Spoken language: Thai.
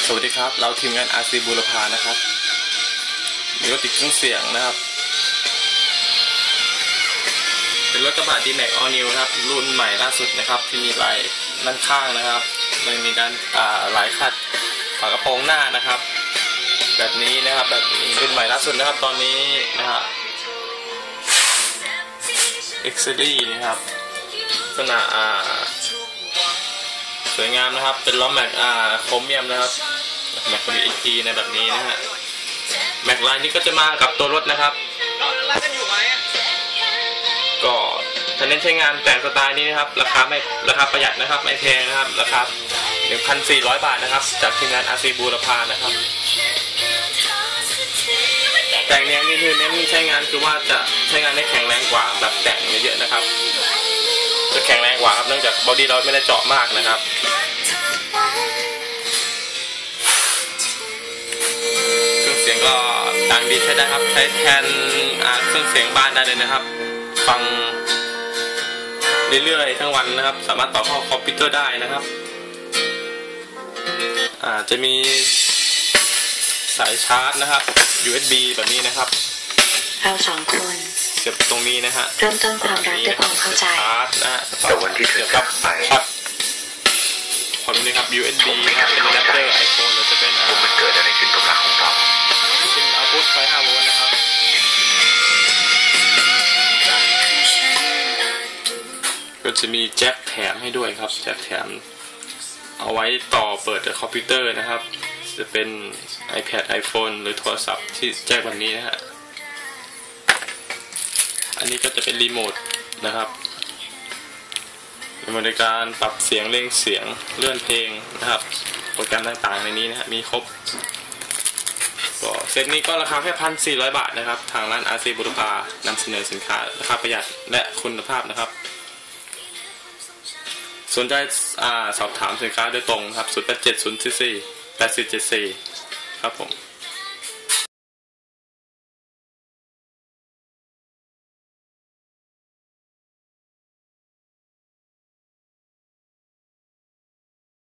สวัสดีครับเราทีมงาน RC บูรพานะครับมีรถติดเครื่องเสียงนะครับเป็นรถกระบะ D-Max All New นะครับรุ่นใหม่ล่าสุดนะครับที่มีลายด้านข้างนะครับมันมีด้านหลายขัดฝากระโปรงหน้านะครับแบบนี้นะครับแบบนี้รุ่นใหม่ล่าสุดนะครับตอนนี้นะครับ X-Series นะครับขนาดสวยงามนะครับเป็นล้อแม็กโครเมียมนะครับแม็กมีอีในแบบนี้นะฮะแม็กลายนี้ก็จะมากับตัวรถนะครับก็ถ้าเน้นใช้งานแต่งสไตล์นี้นะครับราคาประหยัดนะครับไม่แพงนะครับราคา 1,400 บาทนะครับจากทีมงาน RC บูรพานะครับแต่งแนวนี้คือเน้นใช้งานคือว่าจะใช้งานได้แข็งแรงกว่าแบบแต่งเยอะๆนะครับจะแข็งแรงกว่าครับเนื่องจากบอดี้เราไม่ได้เจาะมากนะครับเครื่องเสียงก็ดังดีใช้ได้ครับใช้แทนเครื่องเสียงบ้านได้เลยนะครับฟังเรื่อยๆทั้งวันนะครับสามารถต่อเข้าคอมพิวเตอร์ได้นะครับจะมีสายชาร์จนะครับ USB แบบนี้นะครับเราสองคนเสียบตรงนี้นะฮะเริ่มต้นความรักด้วยความเข้าใจชาร์จนะฮะแต่วันที่เธอจากไปพอนี้ครับ USB นะครับเป็นอะแดปเตอร์ iPhone หรือจะเป็นมันเกิดอะไรขึ้นกับรักของเราเป็นเอาพุทไฟ5 โวลต์นะครับก็จะมีแจ็คแถมให้ด้วยครับแจ็คแถมเอาไว้ต่อเปิดคอมพิวเตอร์นะครับจะเป็น iPad iPhone หรือโทรศัพท์ที่แจ็คแบบนี้นะฮะอันนี้ก็จะเป็นรีโมทนะครับในการปรับเสียงเร่งเสียงเลื่อนเพลงนะครับโปรแกรมต่างๆในนี้นะฮะมีครบก็เซตนี้ก็ราคาแค่ 1,400 บาทนะครับทางร้าน RC บูรพานำเสนอสินค้าราคาประหยัดและคุณภาพนะครับสนใจสอบถามสินค้าโดยตรงครับ 0870448474 ครับผม